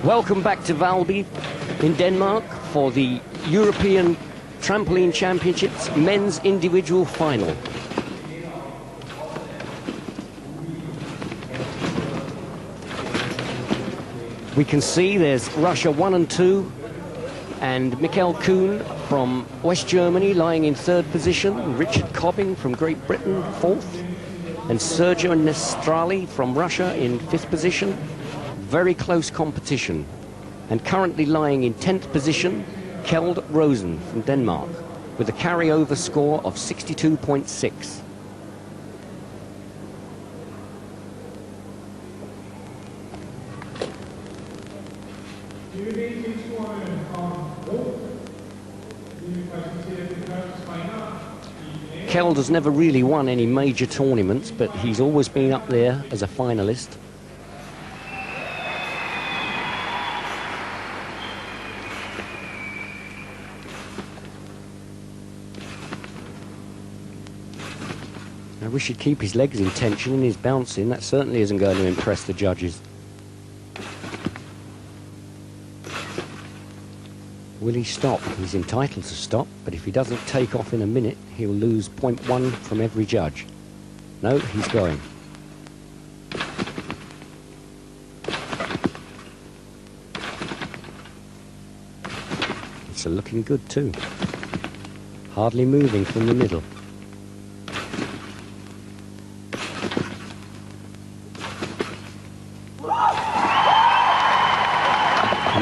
Welcome back to Valby in Denmark for the European Trampoline Championships men's individual final. We can see there's Russia 1 and 2 and Michael Kuhn from West Germany lying in 3rd position, Richard Cobbing from Great Britain 4th, and Sergio Nestrali from Russia in 5th position. Very close competition. And currently lying in 10th position, Kjeld Rosen from Denmark with a carryover score of 62.6. Kjeld has never really won any major tournaments, but he's always been up there as a finalist. I wish he'd keep his legs in tension in his bouncing. That certainly isn't going to impress the judges. Will he stop? He's entitled to stop, but if he doesn't take off in a minute, he'll lose 0.1 from every judge. No, he's going. It's looking good too. Hardly moving from the middle.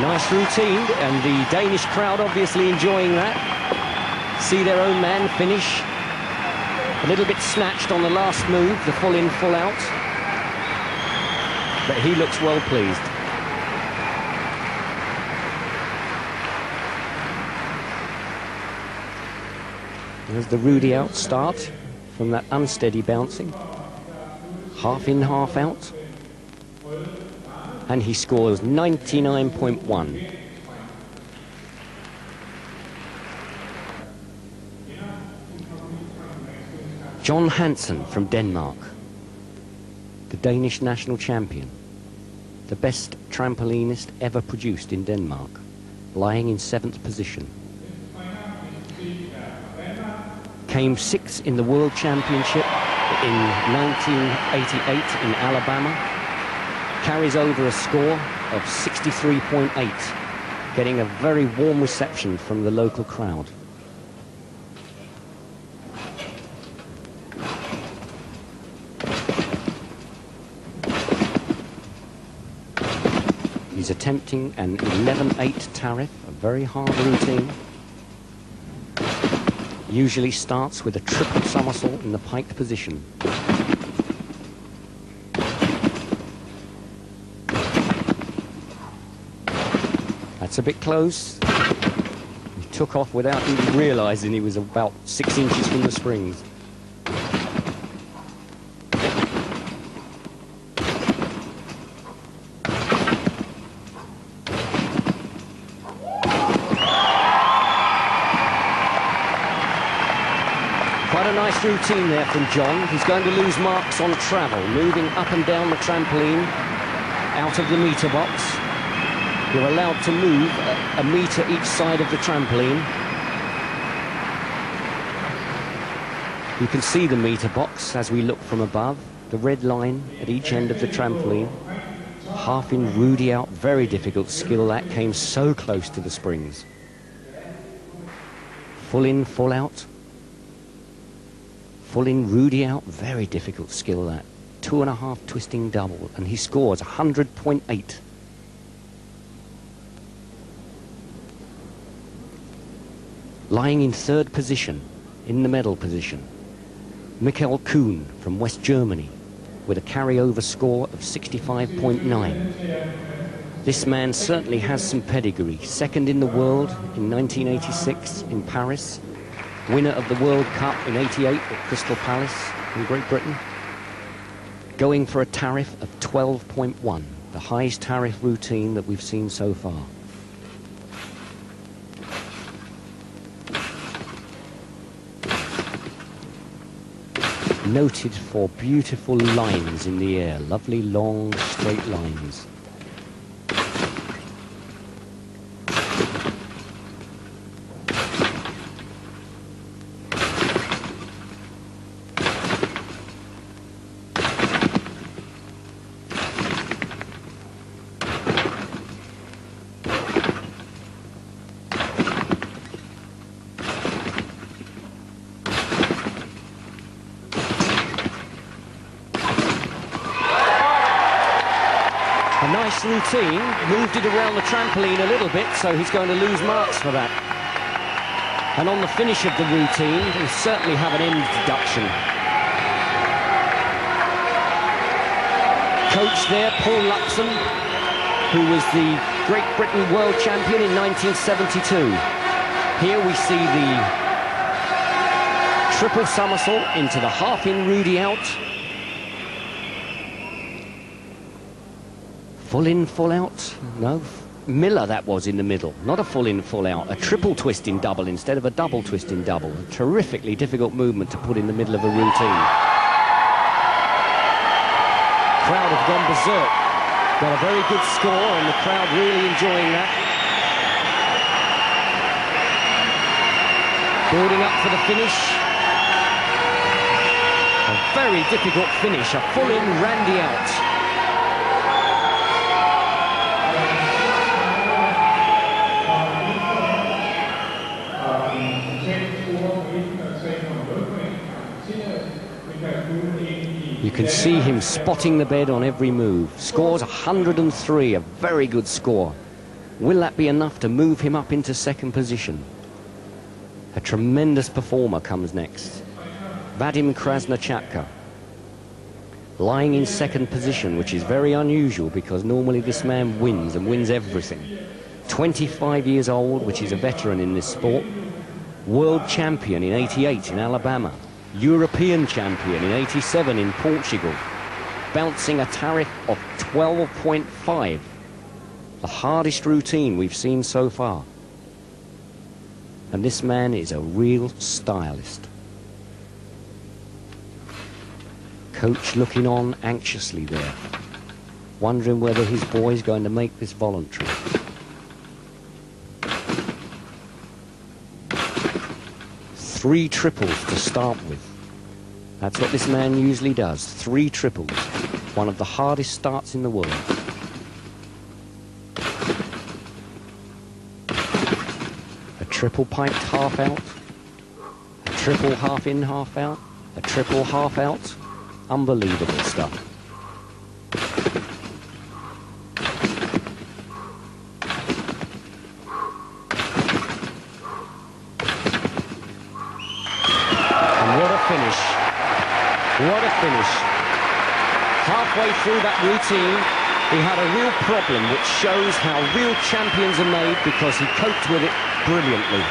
Nice routine, and the Danish crowd obviously enjoying that. See their own man finish. A little bit snatched on the last move, the full in, full out. But he looks well pleased. There's the Rudy out start from that unsteady bouncing. Half in, half out. And he scores 99.1. John Hansen from Denmark, the Danish national champion, the best trampolinist ever produced in Denmark, lying in 7th position. Came 6th in the World Championship in 1988 in Alabama. Carries over a score of 63.8, getting a very warm reception from the local crowd. He's attempting an 11-8 tariff, a very hard routine. Usually starts with a triple somersault in the piked position. That's a bit close. He took off without even realizing he was about 6 inches from the springs. Quite a nice routine there from John. He's going to lose marks on travel, moving up and down the trampoline, out of the meter box. You're allowed to move a metre each side of the trampoline. You can see the meter box as we look from above. The red line at each end of the trampoline. Half in, Rudy out. Very difficult skill that. Came so close to the springs. Full in, full out. Full in, Rudy out. Very difficult skill that. 2.5 twisting double. And he scores 100.8. Lying in 3rd position, in the medal position, Michael Kuhn from West Germany with a carryover score of 65.9. This man certainly has some pedigree. 2nd in the world in 1986 in Paris. Winner of the World Cup in '88 at Crystal Palace in Great Britain. Going for a tariff of 12.1, the highest tariff routine that we've seen so far. Noted for beautiful lines in the air, lovely long straight lines. A nice routine, moved it around the trampoline a little bit, so he's going to lose marks for that. And on the finish of the routine, he'll certainly have an end deduction. Coach there, Paul Luxon, who was the Great Britain World Champion in 1972. Here we see the triple somersault into the half-in Rudy out. Full in, full out. No, Miller that was in the middle. Not a full in, full out. A triple twist in double instead of a double twist in double. A terrifically difficult movement to put in the middle of a routine. Crowd have gone berserk. Got a very good score and the crowd really enjoying that. Building up for the finish. A very difficult finish. A full in, Randy out. You can see him spotting the bed on every move. Scores 103, a very good score. Will that be enough to move him up into second position? A tremendous performer comes next. Vadim Krasnochapka, lying in second position, which is very unusual because normally this man wins and wins everything. 25 years old, which is a veteran in this sport. World champion in '88 in Alabama. European champion in '87 in Portugal, bouncing a tariff of 12.5, the hardest routine we've seen so far. And this man is a real stylist. Coach looking on anxiously there, wondering whether his boy's going to make this voluntary. Three triples to start with. That's what this man usually does. 3 triples. One of the hardest starts in the world. A triple piped half out. A triple half in, half out. A triple half out. Unbelievable stuff. What a finish. Halfway through that routine, he had a real problem, which shows how real champions are made because he coped with it brilliantly.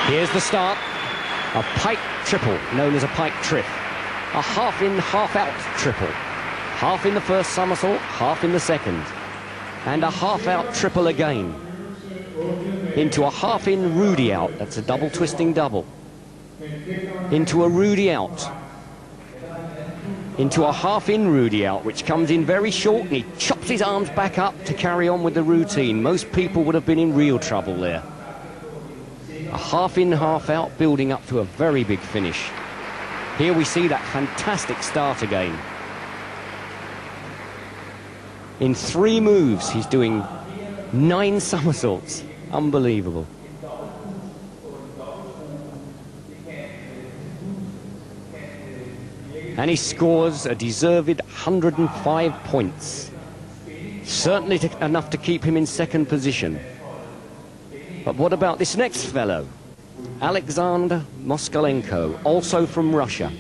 Here's the start. A pike triple, known as a pike trip. A half in, half out triple. Half in the first somersault, half in the second. And a half out triple again. Into a half in Rudy out, that's a double twisting double. Into a Rudy out. Into a half in Rudy out, which comes in very short, and he chops his arms back up to carry on with the routine. Most people would have been in real trouble there. A half in, half out, building up to a very big finish. Here we see that fantastic start again. In 3 moves, he's doing 9 somersaults. Unbelievable. And he scores a deserved 105 points. Certainly enough to keep him in second position. But what about this next fellow? Alexander Moskalenko, also from Russia.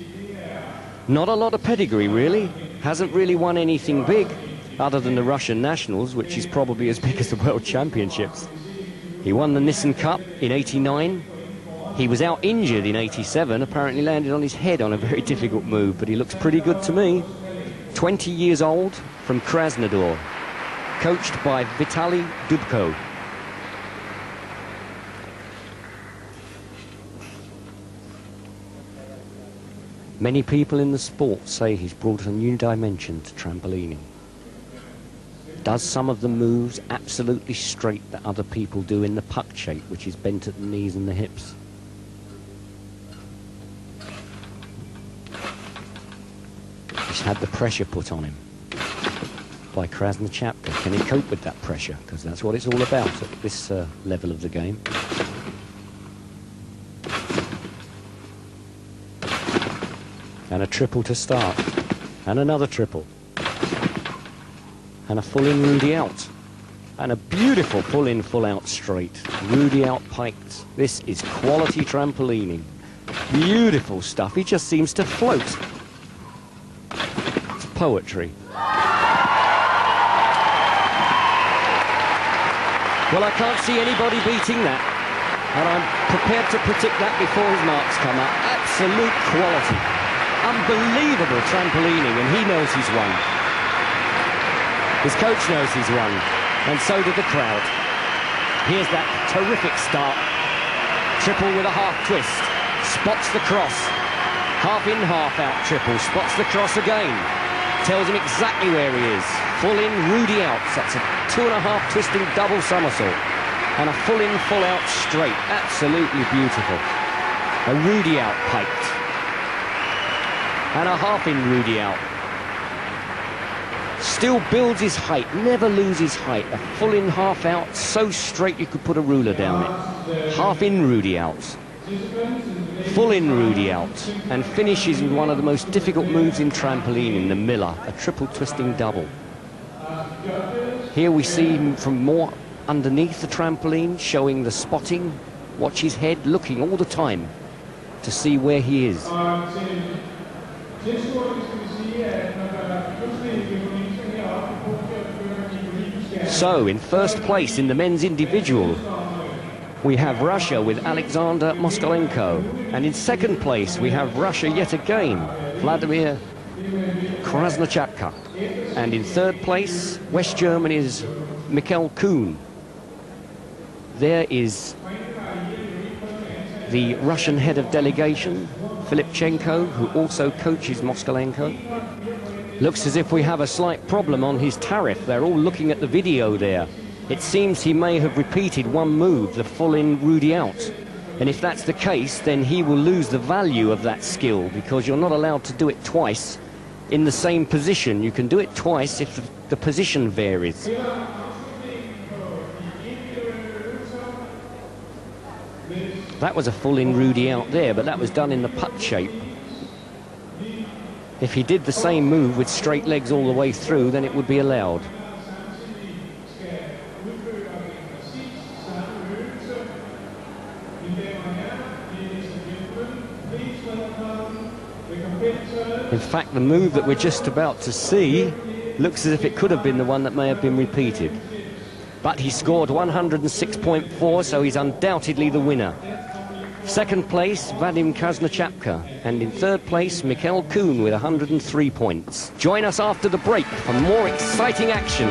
Not a lot of pedigree, really. Hasn't really won anything big, other than the Russian Nationals, which is probably as big as the World Championships. He won the Nissan Cup in '89. He was out injured in '87, apparently landed on his head on a very difficult move, but he looks pretty good to me. 20 years old, from Krasnodar, coached by Vitaly Dubko. Many people in the sport say he's brought a new dimension to trampolining. Does some of the moves absolutely straight that other people do in the puck shape, which is bent at the knees and the hips. He's had the pressure put on him by Krasnochapka. Can he cope with that pressure? Because that's what it's all about at this level of the game. And a triple to start. And another triple. And a full-in Rudy out. And a beautiful full-in, full-out straight. Rudy out piked. This is quality trampolining. Beautiful stuff. He just seems to float. It's poetry. Well, I can't see anybody beating that. And I'm prepared to predict that before his marks come up. Absolute quality. Unbelievable trampolining, and he knows he's won. His coach knows he's won, and so did the crowd. Here's that terrific start. Triple with a half twist. Spots the cross. Half in, half out triple. Spots the cross again. Tells him exactly where he is. Full in, Rudy out. That's a 2.5 twisting double somersault. And a full in, full out straight. Absolutely beautiful. A Rudy out piked. And a half in Rudy out. Still builds his height, never loses height. A full in, half out, so straight you could put a ruler down it. Half in Rudy out. Full in Rudy out. And finishes with one of the most difficult moves in trampolining, the Miller, a triple twisting double. Here we see him from more underneath the trampoline, showing the spotting. Watch his head, looking all the time to see where he is. So, in first place in the men's individual, we have Russia with Alexander Moskalenko. And in second place, we have Russia yet again, Vladimir Krasnochapka. And in third place, West Germany's Mikhail Kuhn. There is the Russian head of delegation, Filipchenko, who also coaches Moskalenko. Looks as if we have a slight problem on his tariff. They're all looking at the video there. It seems he may have repeated one move, the full-in Rudy out. And if that's the case, then he will lose the value of that skill, because you're not allowed to do it twice in the same position. You can do it twice if the position varies. That was a full-in Rudy out there, but that was done in the putt shape. If he did the same move with straight legs all the way through, then it would be allowed. In fact, the move that we're just about to see looks as if it could have been the one that may have been repeated. But he scored 106.4, so he's undoubtedly the winner. Second place, Vadim Krasnochapka. And in third place, Mikhail Kuhn with 103 points. Join us after the break for more exciting action.